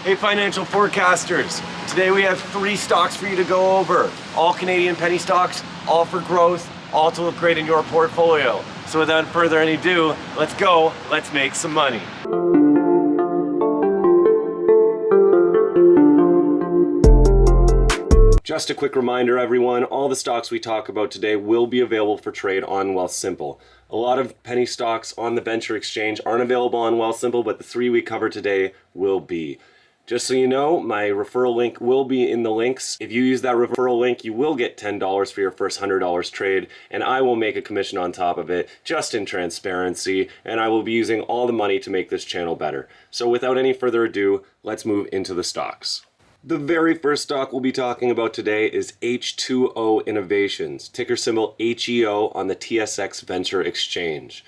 Hey financial forecasters, today we have 3 stocks for you to go over. All Canadian penny stocks, all for growth, all to look great in your portfolio. So without further ado, let's go, let's make some money. Just a quick reminder everyone, all the stocks we talk about today will be available for trade on Wealthsimple. A lot of penny stocks on the venture exchange aren't available on Wealthsimple, but the 3 we cover today will be. Just so you know, my referral link will be in the links. If you use that referral link, you will get $10 for your first $100 trade, and I will make a commission on top of it, just in transparency, and I will be using all the money to make this channel better. So without any further ado, let's move into the stocks. The very first stock we'll be talking about today is H2O Innovations, ticker symbol HEO on the TSX Venture Exchange.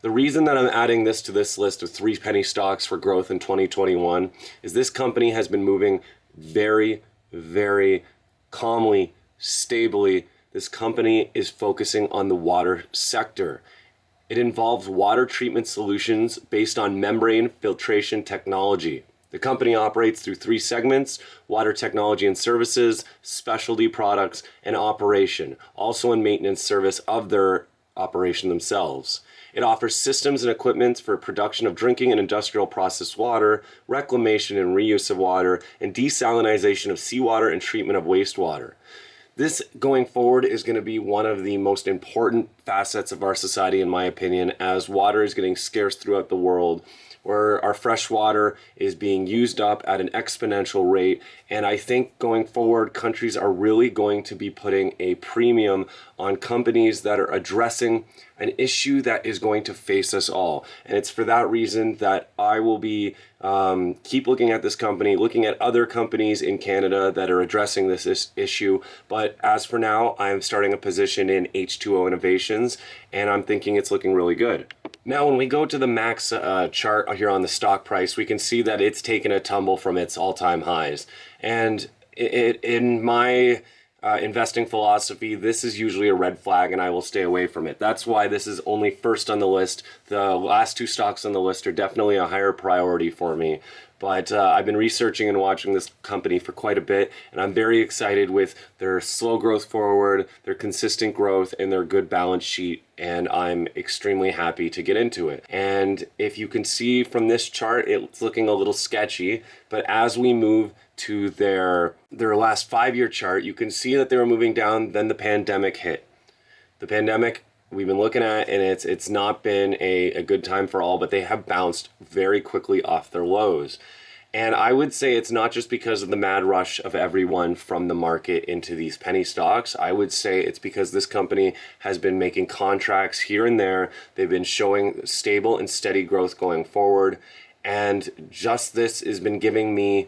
The reason that I'm adding this to this list of 3 penny stocks for growth in 2021 is this company has been moving very, very calmly, stably. This company is focusing on the water sector. It involves water treatment solutions based on membrane filtration technology. The company operates through 3 segments: water technology and services, specialty products, and operation, also in maintenance service of their operation themselves. It offers systems and equipment for production of drinking and industrial processed water, reclamation and reuse of water, and desalinization of seawater and treatment of wastewater. This, going forward, is going to be one of the most important facets of our society, in my opinion, as water is getting scarce throughout the world, where our fresh water is being used up at an exponential rate. And I think going forward, countries are really going to be putting a premium on companies that are addressing an issue that is going to face us all. And it's for that reason that I will be keep looking at this company, looking at other companies in Canada that are addressing this issue. But as for now, I'm starting a position in H2O Innovations, and I'm thinking it's looking really good. Now, when we go to the max chart here on the stock price, we can see that it's taken a tumble from its all-time highs. And in my investing philosophy, this is usually a red flag, and I will stay away from it. That's why this is only first on the list. The last 2 stocks on the list are definitely a higher priority for me. But I've been researching and watching this company for quite a bit, and I'm very excited with their slow growth forward, their consistent growth, and their good balance sheet, and I'm extremely happy to get into it. And if you can see from this chart, it's looking a little sketchy, but as we move to their last 5-year chart, you can see that they were moving down, then the pandemic hit. The pandemic we've been looking at, and it's not been a good time for all, but they have bounced very quickly off their lows. And I would say it's not just because of the mad rush of everyone from the market into these penny stocks. I would say it's because this company has been making contracts here and there. They've been showing stable and steady growth going forward. And just this has been giving me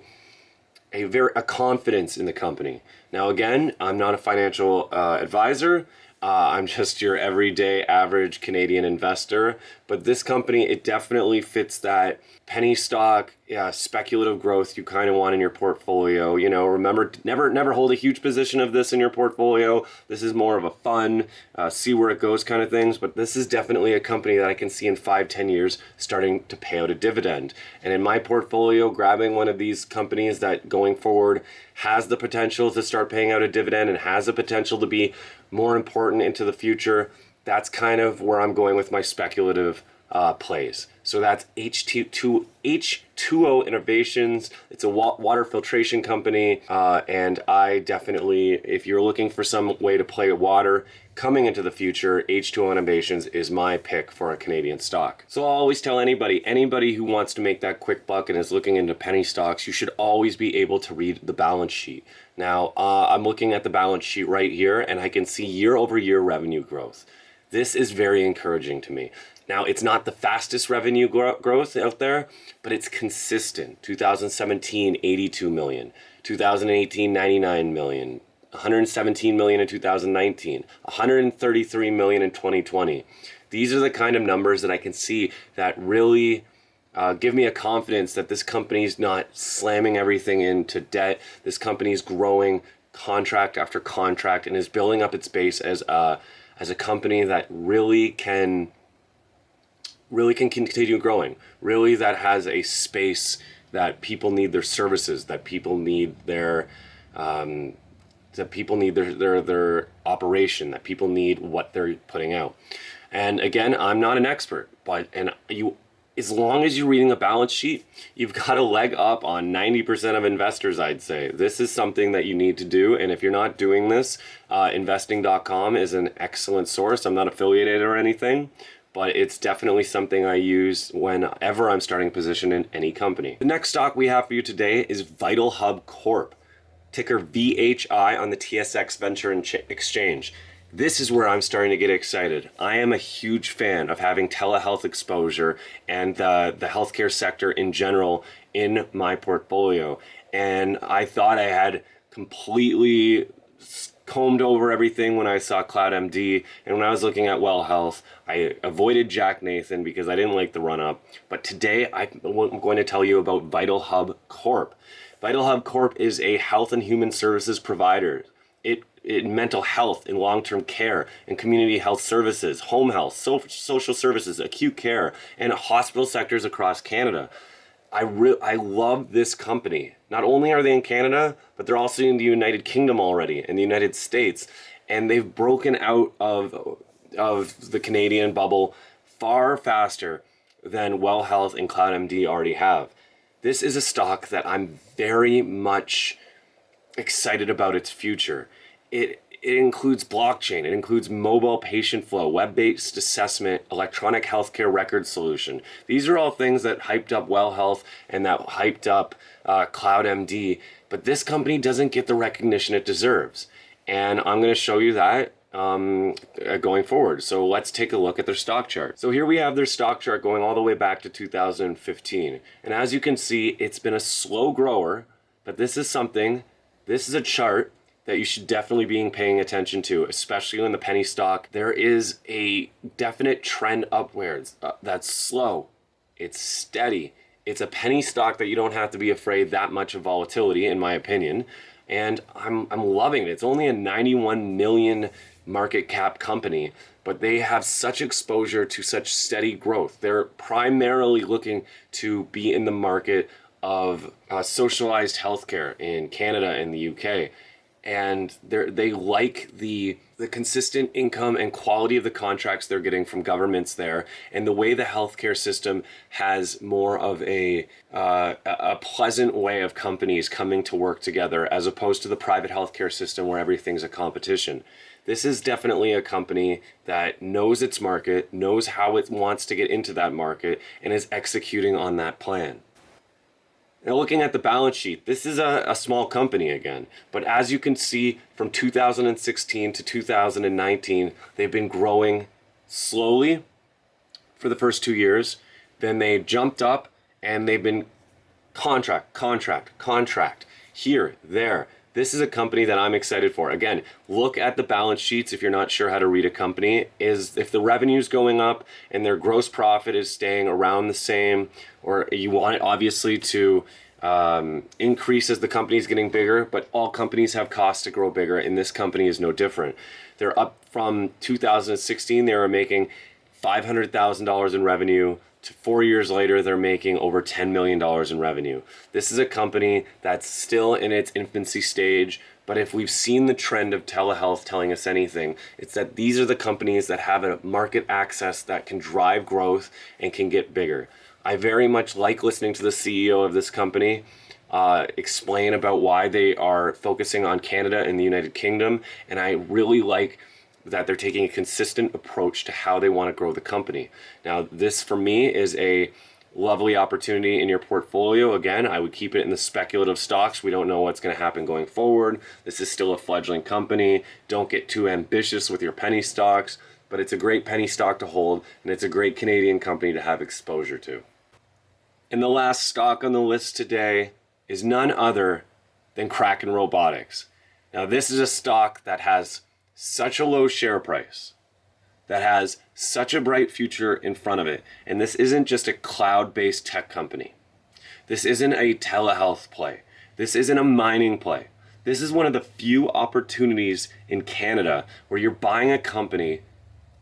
a confidence in the company. Now, again, I'm not a financial advisor. I'm just your everyday average Canadian investor, but this company, it definitely fits that penny stock, speculative growth you kind of want in your portfolio. You know, remember, never hold a huge position of this in your portfolio. This is more of a fun, see where it goes kind of things, but this is definitely a company that I can see in 5-10 years starting to pay out a dividend. And in my portfolio, grabbing one of these companies that going forward has the potential to start paying out a dividend and has the potential to be more important into the future, that's kind of where I'm going with my speculative plays. So that's H2O Innovations. It's a water filtration company, and I definitely, if you're looking for some way to play water coming into the future, H2O Innovations is my pick for a Canadian stock. So I'll always tell anybody who wants to make that quick buck and is looking into penny stocks, you should always be able to read the balance sheet. Now, I'm looking at the balance sheet right here, and I can see year-over-year revenue growth. This is very encouraging to me. Now, it's not the fastest revenue growth out there, but it's consistent. 2017, 82 million. 2018, 99 million. 117 million in 2019. 133 million in 2020. These are the kind of numbers that I can see that really give me a confidence that this company's not slamming everything into debt. This company's growing contract after contract and is building up its base as a company that really can continue growing, really that has a space that people need their services, that people need their their operation, that people need what they're putting out. And again, I'm not an expert, but as long as you're reading a balance sheet, you've got a leg up on 90% of investors, I'd say. This is something that you need to do, and if you're not doing this, investing.com is an excellent source. I'm not affiliated or anything, but it's definitely something I use whenever I'm starting a position in any company. The next stock we have for you today is VitalHub Corp, ticker VHI on the TSX Venture Exchange. This is where I'm starting to get excited. I am a huge fan of having telehealth exposure and the healthcare sector in general in my portfolio. And I thought I had completely combed over everything when I saw CloudMD, and when I was looking at Well Health, I avoided Jack Nathan because I didn't like the run-up. But today I'm going to tell you about VitalHub Corp. VitalHub Corp is a health and human services provider. In mental health, in long-term care, in community health services, home health, social services, acute care, and hospital sectors across Canada. I love this company. Not only are they in Canada, but they're also in the United Kingdom already, in the United States, and they've broken out of the Canadian bubble far faster than Well Health and CloudMD already have. This is a stock that I'm very much excited about its future. It includes blockchain, it includes mobile patient flow, web-based assessment, electronic healthcare record solution. These are all things that hyped up Well Health and that hyped up CloudMD, but this company doesn't get the recognition it deserves. And I'm going to show you that going forward. So let's take a look at their stock chart. So here we have their stock chart going all the way back to 2015. And as you can see, it's been a slow grower, but this is a chart that you should definitely be paying attention to, especially in the penny stock. There is a definite trend upwards that's slow. It's steady. It's a penny stock that you don't have to be afraid that much of volatility, in my opinion. And I'm loving it. It's only a 91 million market cap company, but they have such exposure to such steady growth. They're primarily looking to be in the market of socialized healthcare in Canada and the UK. And they like the consistent income and quality of the contracts they're getting from governments there, and the way the healthcare system has more of a pleasant way of companies coming to work together, as opposed to the private healthcare system where everything's a competition. This is definitely a company that knows its market, knows how it wants to get into that market, and is executing on that plan. Now, looking at the balance sheet, this is a small company again, but as you can see, from 2016 to 2019, they've been growing slowly for the first 2 years. Then they jumped up and they've been contract, here, there. This is a company that I'm excited for. Again, look at the balance sheets if you're not sure how to read a company. If the revenue's going up and their gross profit is staying around the same, or you want it obviously to increase as the company's getting bigger, but all companies have costs to grow bigger, and this company is no different. They're up from 2016, they were making $500,000 in revenue, to 4 years later, they're making over $10 million in revenue. This is a company that's still in its infancy stage, but if we've seen the trend of telehealth telling us anything, it's that these are the companies that have a market access that can drive growth and can get bigger. I very much like listening to the CEO of this company explain about why they are focusing on Canada and the United Kingdom, and I really like that they're taking a consistent approach to how they want to grow the company. Now, this for me is a lovely opportunity in your portfolio. Again, I would keep it in the speculative stocks. We don't know what's going to happen going forward. This is still a fledgling company. Don't get too ambitious with your penny stocks, but it's a great penny stock to hold, and it's a great Canadian company to have exposure to. And the last stock on the list today is none other than Kraken Robotics. Now, this is a stock that has such a low share price, that has such a bright future in front of it. And this isn't just a cloud-based tech company. This isn't a telehealth play. This isn't a mining play. This is one of the few opportunities in Canada where you're buying a company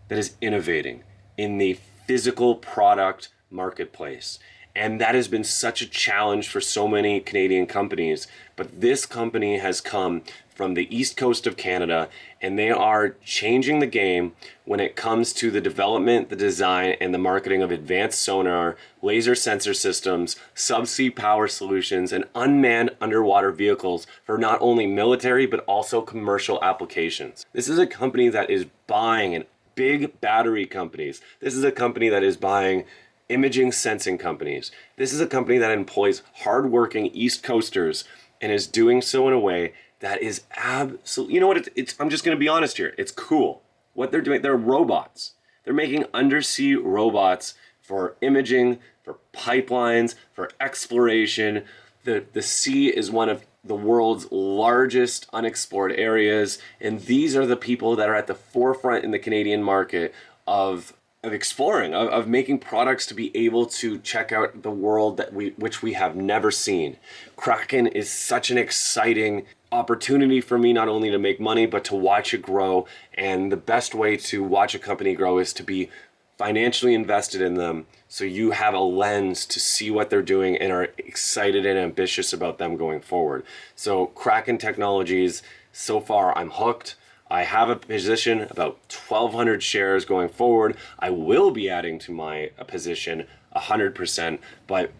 that is innovating in the physical product marketplace. And that has been such a challenge for so many Canadian companies. But this company has come from the east coast of Canada, and they are changing the game when it comes to the development, the design, and the marketing of advanced sonar, laser sensor systems, subsea power solutions, and unmanned underwater vehicles for not only military but also commercial applications. This is a company that is buying, and big battery companies. This is a company that is buying imaging sensing companies. This is a company that employs hardworking East Coasters and is doing so in a way that is absolutely, you know what, I'm just going to be honest here. It's cool. What they're doing, they're robots. They're making undersea robots for imaging, for pipelines, for exploration. The sea is one of the world's largest unexplored areas, and these are the people that are at the forefront in the Canadian market of exploring, of making products to be able to check out the world which we have never seen. Kraken is such an exciting opportunity for me, not only to make money, but to watch it grow. And the best way to watch a company grow is to be financially invested in them, so you have a lens to see what they're doing and are excited and ambitious about them going forward. So Kraken Technologies, so far I'm hooked. I have a position, about 1,200 shares going forward. I will be adding to my position 100%. But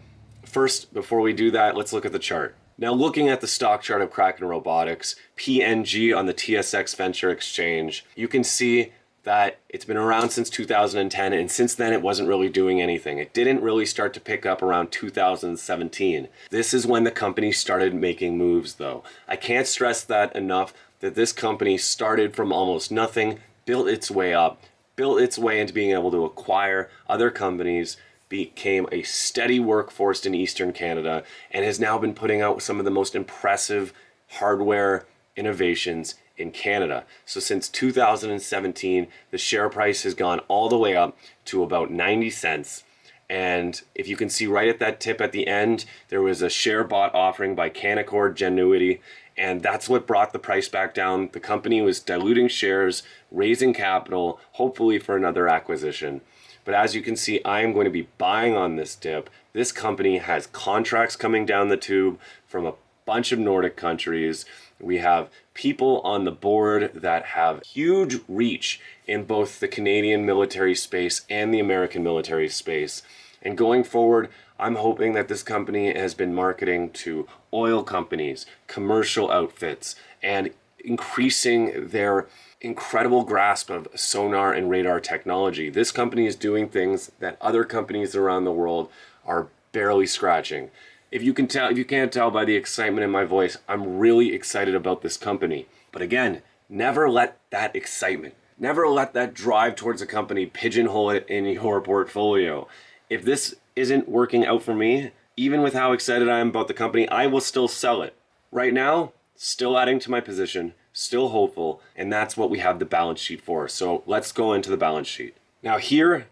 first, before we do that, let's look at the chart. Now, looking at the stock chart of Kraken Robotics, PNG on the TSX Venture Exchange, you can see that it's been around since 2010, and since then it wasn't really doing anything. It didn't really start to pick up around 2017. This is when the company started making moves, though. I can't stress that enough, that this company started from almost nothing, built its way up, built its way into being able to acquire other companies, became a steady workforce in Eastern Canada, and has now been putting out some of the most impressive hardware innovations in Canada. So since 2017, the share price has gone all the way up to about 90 cents. And if you can see right at that tip at the end, there was a share bought offering by Canaccord Genuity, and that's what brought the price back down. The company was diluting shares, raising capital, hopefully for another acquisition. But as you can see, I am going to be buying on this dip. This company has contracts coming down the tube from a bunch of Nordic countries. We have people on the board that have huge reach in both the Canadian military space and the American military space. And going forward, I'm hoping that this company has been marketing to oil companies, commercial outfits, and increasing their incredible grasp of sonar and radar technology. This company is doing things that other companies around the world are barely scratching. If you can't tell by the excitement in my voice, I'm really excited about this company. But again, never let that excitement, never let that drive towards a company pigeonhole it in your portfolio. If this isn't working out for me, even with how excited I am about the company, I will still sell it. Right now, still adding to my position, still hopeful, and that's what we have the balance sheet for. So let's go into the balance sheet. Now here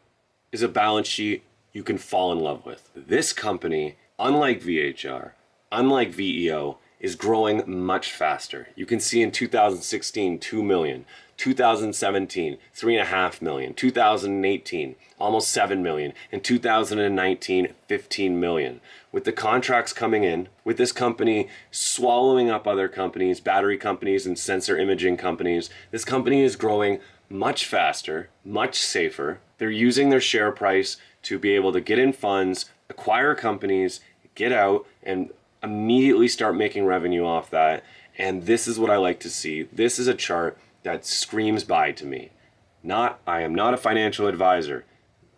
is a balance sheet you can fall in love with. This company, unlike VHR, unlike VEO, is growing much faster. You can see in 2016, 2 million, 2017, 3.5 million, 2018, almost 7 million, in 2019, 15 million. With the contracts coming in, with this company swallowing up other companies, battery companies and sensor imaging companies, this company is growing much faster, much safer. They're using their share price to be able to get in funds, acquire companies, get out, and immediately start making revenue off that. And this is what I like to see. This is a chart that screams buy to me. I am not a financial advisor.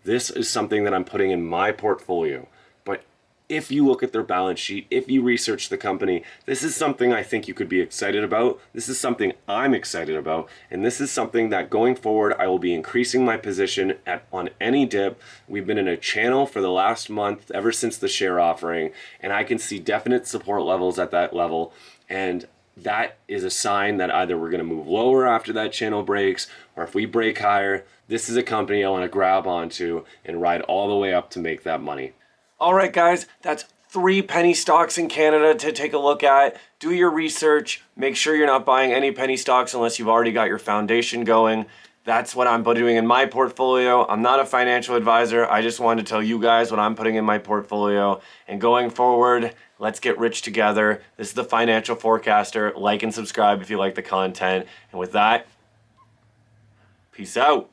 This is something that I'm putting in my portfolio. But if you look at their balance sheet, if you research the company, this is something I think you could be excited about. This is something I'm excited about. And this is something that going forward, I will be increasing my position on any dip. We've been in a channel for the last month, ever since the share offering, and I can see definite support levels at that level. And that is a sign that either we're going to move lower after that channel breaks, or if we break higher, this is a company I want to grab onto and ride all the way up to make that money. All right, guys, that's 3 penny stocks in Canada to take a look at. Do your research. Make sure you're not buying any penny stocks unless you've already got your foundation going. That's what I'm doing in my portfolio. I'm not a financial advisor. I just wanted to tell you guys what I'm putting in my portfolio. And going forward, let's get rich together. This is the Financial Forecaster. Like and subscribe if you like the content. And with that, peace out.